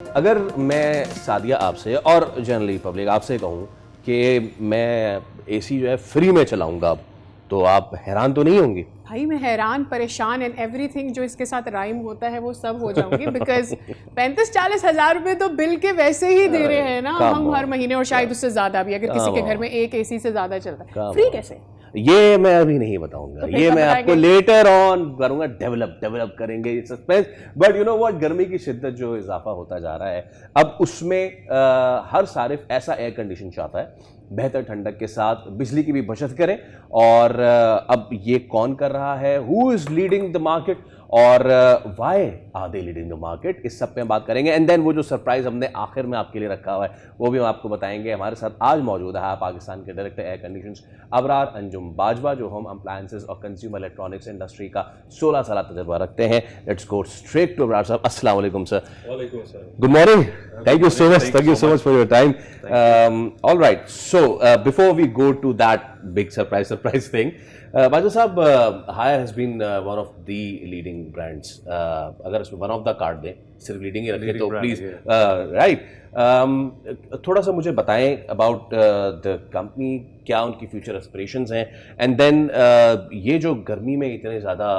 अगर मैं सादिया आपसे और जनरली पब्लिक आपसे कहूँ कि मैं एसी जो है फ्री में चलाऊंगा अब, तो आप हैरान तो नहीं होंगी? भाई मैं हैरान परेशान एंड एवरीथिंग जो इसके साथ राइम होता है वो सब हो जाऊंगी बिकॉज 35-40 हज़ार रुपए तो बिल के वैसे ही दे रहे हैं ना हम हर महीने, और शायद उससे ज्यादा भी अगर किसी के घर में एक एसी से ज्यादा चलता है। फ्री कैसे? ये मैं अभी नहीं बताऊंगा, तो ये मैं आपको लेटर ऑन करूंगा, डेवलप करेंगे ये suspense. But you know what, गर्मी की शिद्दत जो इजाफा होता जा रहा है अब उसमें हर सारिफ ऐसा एयर कंडीशन चाहता है बेहतर ठंडक के साथ, बिजली की भी बचत करें। और अब ये कौन कर रहा है, who is leading the market और why are they leading the market, इस सब पे हम बात करेंगे। एंड देन वो जो सरप्राइज हमने आखिर में आपके लिए रखा हुआ है वो भी हम आपको बताएंगे। हमारे साथ आज मौजूद है पाकिस्तान के director air conditions Abrar Anjum Bajwa, जो होम अप्लायंसेज और कंज्यूमर इलेक्ट्रॉनिक्स इंडस्ट्री का 16 साल तजुर्बा रखते हैं। Let's go straight to Abrar साहब। अस्सलाम वालेकुम सर। वालेकुम sir. Good morning. Thank you so much for your time. All right, so before we go to that big surprise thing, Bajo साहब, Haier has been one of the leading brands. अगर इसमें one of the card दें, सिर्फ leading ही रखें तो please, right. थोड़ा सा मुझे बताएं about the company, क्या उनकी फ्यूचर एस्पिरेशंस हैं, एंड देन ये जो गर्मी में इतने ज़्यादा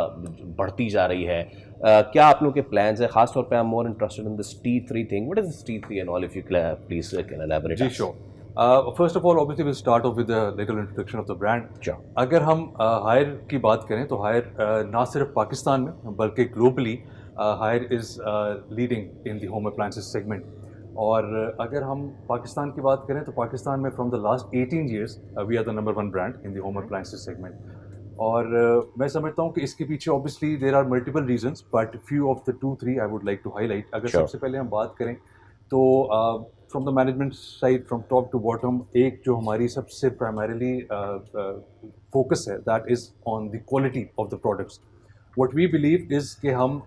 बढ़ती जा रही है, क्या आप लोगों के प्लान्स हैं? खास तौर पे I am more interested in this T3 thing. What is this T3 and all, if you please can elaborate? जी sure. First of all obviously will start off with the legal introduction of the brand. Sure. अगर हम higher की बात करें तो higher ना सिर्फ पाकिस्तान में बल्कि globally Haier is leading in the home appliances segment. और अगर हम पाकिस्तान की बात करें तो पाकिस्तान में from the last 18 years we are the number 1 brand in the home appliances segment. और मैं समझता हूँ कि इसके पीछे obviously there are multiple reasons, but few of the 2-3 I would like to highlight. अगर Sure. सबसे पहले हम बात करें तो from the management side, from top to bottom, एक जो हमारी सबसे प्राइमरीली फोकस है that is on the quality of the products. What we believe is कि हम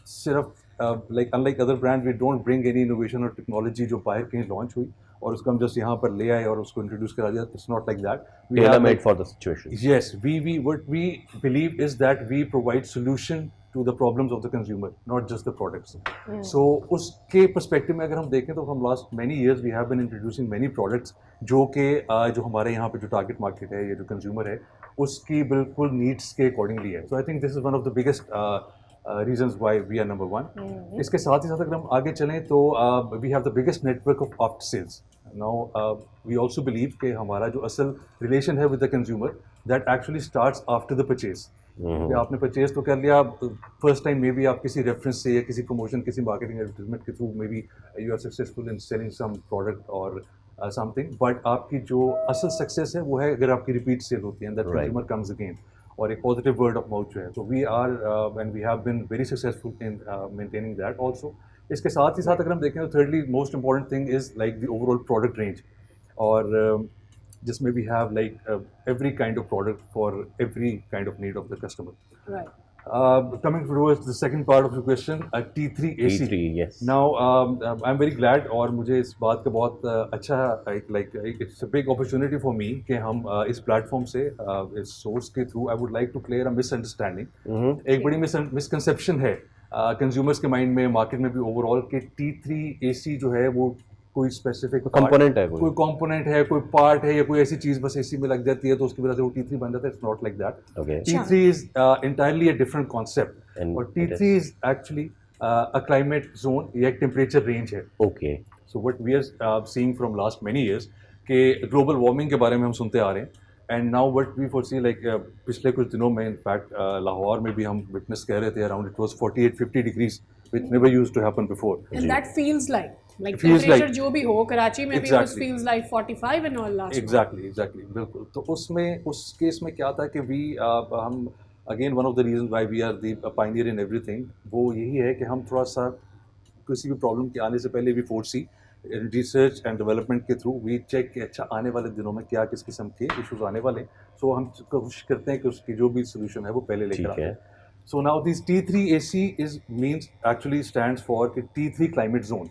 सिर्फ like unlike other brand we don't bring any innovation और technology जो बाहर कहीं लॉन्च हुई और उसको हम जस्ट यहाँ पर ले आए और उसको इंट्रोड्यूस करा दिया। It's not like that. Tailor made for the situation. Yes, what we believe is that we provide solution to the problems of the consumer, not just the products. So उसके perspective में अगर हम देखें तो from last many years we have been introducing many products जो कि जो हमारे यहाँ पे जो target market है, ये जो consumer है, उसकी बिल्कुल needs के accordingly है। So I think this is one of the biggest reasons why we are number 1. इसके साथ ही साथ अगर हम आगे चलें तो we have the biggest network of after sales. Now we also believe कि हमारा जो असल रिलेशन है with the consumer that actually starts after the purchase. आपने परचेज तो कर लिया फर्स्ट टाइम, मे बी आप किसी रेफरेंस से या किसी प्रमोशन, किसी मार्केटिंग एडवर्टाइजमेंट के through maybe you are successful in selling some product और समथिंग, बट आपकी जो असल सक्सेस है वो है अगर आपकी रिपीट सेल होती है, दैट कंज्यूमर कम्स अगेन, और एक पॉजिटिव वर्ड ऑफ माउथ जो है। तो we are and we have been very successful in maintaining that also. इसके साथ ही साथ अगर हम देखें तो thirdly most important thing is like the overall product range, और जिसमें we have like every kind of product for every kind of need of the customer. Coming towards the second part of the question, T3 AC. T3, yes. Now, I'm very glad और मुझे इस बात का बहुत अच्छा like it's a big opportunity for me कि हम इस प्लेटफॉर्म से इस सोर्स के through I would like to clear a misunderstanding. एक बड़ी मिसकंसेप्शन है कंज्यूमर्स के माइंड में, मार्केट में भी ओवरऑल, कि T3 AC जो है वो कोई स्पेसिफिक कंपोनेंट है, कोई कंपोनेंट है, कोई पार्ट है या कोई ऐसी चीज बस एसी में लग जाती है तो उसकी वजह से वो T3 बन जाता है। It's not like that. Okay. T3 is entirely a different concept, और T3 is actually a climate zone या एक टेम्परेचर रेंज है। Okay. So what we are seeing from last many years कि ग्लोबल वार्मिंग के बारे में हम सुनते आ रहे हैं, and now what we foresee like पिछले कुछ दिनों में इनफैक्ट लाहौर में भी हम विटनेस कर रहे थे around it was 48-50 degrees which never used to happen before. And that feels like feels temperature like- जो भी हो कराची में भी Exactly. it feels like 45 and all last exactly बिल्कुल। तो उसमें उस केस में क्या था कि हम again one of the reason why we are the pioneer in everything, वो यही है कि हम थोड़ा सा किसी भी प्रॉब्लम के आने से पहले we foresee research and development के थ्रू वी चेक कि अच्छा आने वाले दिनों में क्या किस किस्म के इश्यूज आने वाले, सो हम कोशिश करते हैं कि उसकी जो भी सोल्यूशन है वो पहले लेकर आते हैं। So now this T3 AC means actually stands for T3 climate zone.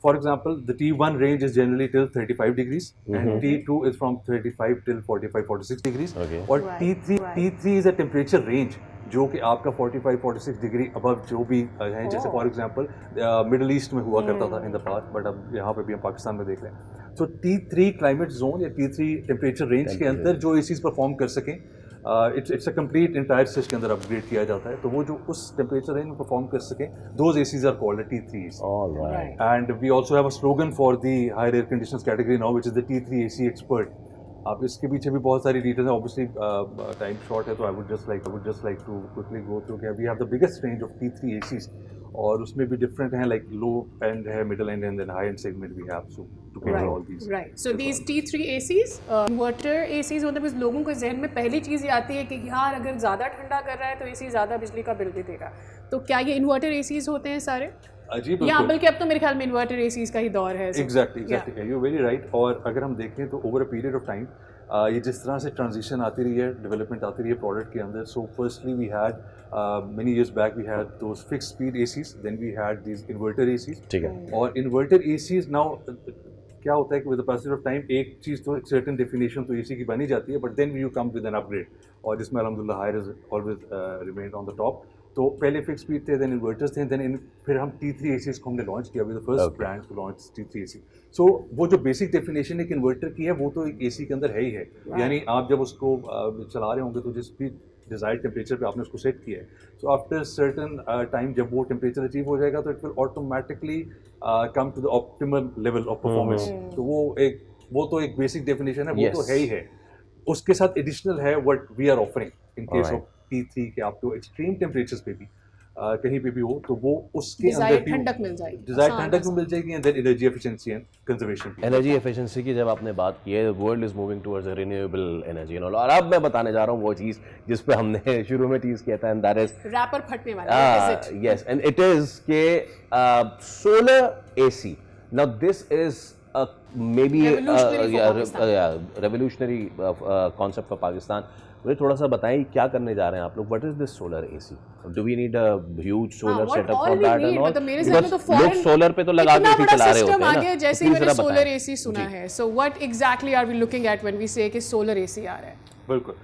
For example, the T1 range is generally till 35 degrees, and T2 is from 35 till 45-46 degrees. Okay. Or Right, T3 is a temperature range जो कि आपका 45-46 degree above जो भी है, जैसे for example middle east में हुआ करता था इन द पास्ट, बट अब यहाँ पे भी हम पाकिस्तान में देख रहे हैं। तो T3 क्लाइमेट जोन या T3 टेम्परेचर रेंज के अंदर जो एसीज परफॉर्म कर सकें, it's a complete entire system के अंदर अपग्रेड किया जाता है, तो वो जो उस टेम्परेचर रेंज में परफॉर्म कर सकें, those ACs are called T3 AC. All right. And we also have a slogan for the higher air conditioners category now, which is the T3 AC expert. अब इसके पीछे भी बहुत सारी डिटेल्स हैं, ऑब्वियसली टाइम शॉर्ट है, तो I would just like to quickly go through कि we have the biggest range of T3 ACs, और उसमें भी डिफरेंट हैं, लाइक लो एंड है, middle end and then high end segment we have, so to cater all these. Right, so these T3 ACs inverter ACs, मतलब इस लोगों के जहन में पहली चीज़ ये आती है कि यार अगर ज़्यादा ठंडा कर रहा है तो AC ज़्यादा बिजली का बिल भी देगा, तो क्या ये इन्वर्टर ACs होते हैं सारे? जी या बल्कि अब तो मेरे ख्याल में इन्वर्टर ACs का ही दौर है। Exactly, you very right. और अगर हम देखें तो over a period of time ये जिस तरह से ट्रांजिशन आती रही है, डेवलपमेंट आती रही है प्रोडक्ट के अंदर, so firstly we had many years back we had those fix speed ACs, then we had these inverter ACs, ठीक है। और इन्वर्टर ACs नाउ क्या होता है कि with the passage of time एक चीज़ तो एक सर्टेन डेफिनेशन तो AC की बनी जाती है, but then you come with an upgrade, और जिसमें अल्हम्दुलिल्लाह Haier is always remained on the top. तो पहले फिक्स स्पीड थे, देन इन्वर्टर्स थे, देन फिर हम T3 ACs को हमने लॉन्च किया, with the first brand to launch T3 AC। So वो जो बेसिक डेफिनेशन एक इन्वर्टर की है, वो तो एक AC के अंदर है ही है, यानी आप जब उसको चला रहे होंगे तो जिस भी डिजायर्ड टेम्परेचर पे आपने उसको सेट किया है, सो आफ्टर सर्टन टाइम जब वो टेम्परेचर अचीव हो जाएगा तो it will automatically come to the optimal level of performance. तो वो तो एक बेसिक डेफिनेशन है, वो तो है ही है। उसके साथ एडिशनल है what we are offering in case of T3 के आपको एक्सट्रीम टेम्परेचर्स पे भी कहीं पे भी हो, तो वो उसके अंदर भी ठंडक मिल जाएगी, डिजायर्ड ठंडक भी मिल जाएगी, and then energy efficiency and conservation. Energy efficiency की जब आपने बात की है, world is moving towards renewable energy, और अब मैं बताने जा रहा हूँ वो चीज़ जिस पे हमने शुरू में टीज किया था, एंड दैट इज रैपर फटने वाला। यस, एंड इट इज के solar AC. Now this is maybe revolutionary concept for Pakistan. मुझे थोड़ा सा बताएं क्या करने जा रहे हैं आप लोग? What is this solar AC? Do we need a huge solar setup for that and all? Because लोग सोलर पे तो लगा के ही चला रहे होते हैं ना। जैसे ही मैंने सोलर AC सुना है, so what exactly are we looking at when we say कि solar AC आ रहा है? बिल्कुल,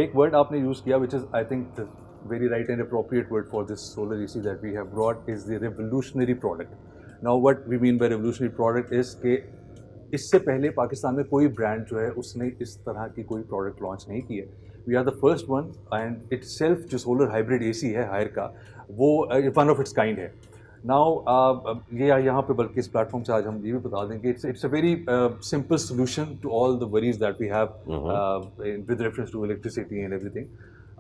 एक वर्ड आपने यूज किया which is I think the very right and appropriate word for this solar AC that we have brought is the revolutionary product. Now what we mean by revolutionary product is कि इससे पहले पाकिस्तान में कोई brand जो है उसने इस तरह की कोई प्रोडक्ट लॉन्च नहीं की है। We are the first one, and itself जो सोलर हाइब्रिड AC है हायर का, वो वन ऑफ इट्स काइंड है। नाउ ये यहाँ पे बल्कि इस प्लेटफॉर्म से आज हम ये भी बता देंगे, it's a very simple solution to all the worries that we have with reference to electricity and everything.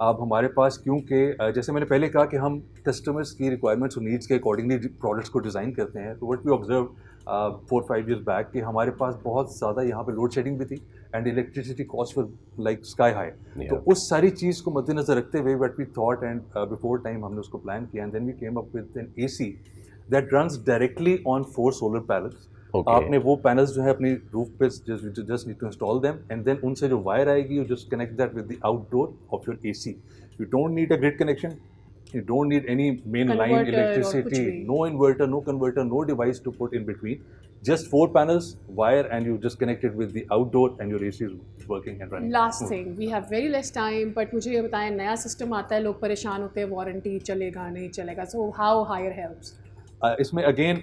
अब हमारे पास क्योंकि जैसे मैंने पहले कहा कि हम कस्टमर्स की रिक्वायरमेंट्स और नीड्स के अकॉर्डिंगली प्रोडक्ट्स को डिज़ाइन करते हैं, तो what we observe 4-5 years back कि हमारे पास बहुत ज़्यादा यहाँ पे लोड शेडिंग भी थी, and electricity cost were like sky high. तो उस सारी चीज़ को मद्देनजर रखते हुए what we thought and before time हमने उसको प्लान किया, and then we came up with an AC that runs directly on 4 solar panels. आपने वो पैनल्स जो है अपनी रूफ पे just need to install them, and then उनसे जो वायर आएगी you just connect that with the outdoor of your AC। You don't need a grid connection, you don't need any main line electricity, no inverter, no converter, no device to put in between, just 4 panels, wire, and you just connect it with the outdoor and your AC is working and running. Last thing, we have very less time, but मुझे ये बताएं, नया system आता है, लोग परेशान होते हैं, वारंटी चलेगा नहीं चलेगा, so how hire helps? इसमें again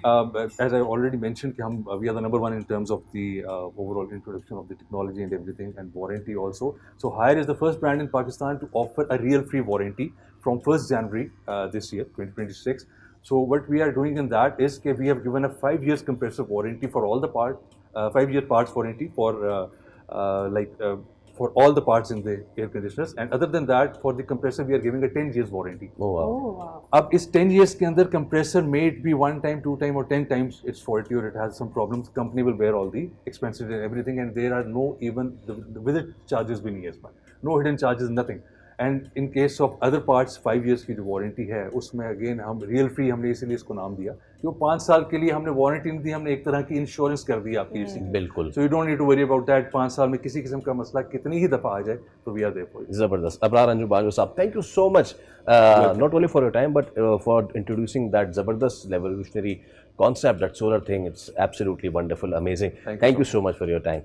as I already mentioned कि हम we are the number 1 in terms of the overall introduction of the technology and everything, and warranty also. So Haier is the first brand in Pakistan to offer a real free warranty from 1st January this year 2026. So what we are doing in that is that we have given a 5 years compressor warranty for all the parts, 5-year parts warranty for for all the parts in the air conditioners, and other than that for the compressor we are giving a 10 years warranty. Oh wow. Oh wow. अब इस 10 years के अंदर compressor may it be 1 time, 2 time or 10 times it's faulty or it has some problems, company will bear all the expenses and everything, and there are no even the visit charges भी नहीं है इसमें, no hidden charges, nothing. And in case of other parts 5 years की जो warranty है उसमें again हम real free हमने इसीलिए इसको नाम दिया कि वो 5 साल के लिए हमने वारंटी नहीं दी, हमने एक तरह की इंश्योरेंस कर दी आपकी AC। बिल्कुल। So you don't need to worry about that, 5 साल में किसी किस्म का मसला कितनी ही दफ़ा आ जाए तो we are there for you. जबरदस्त। अबरार अंजू बाजवा साहब, thank you so much, not only for your time but for introducing that zabardast revolutionary concept, that solar thing. It's absolutely wonderful, amazing. Thank you so much for your time.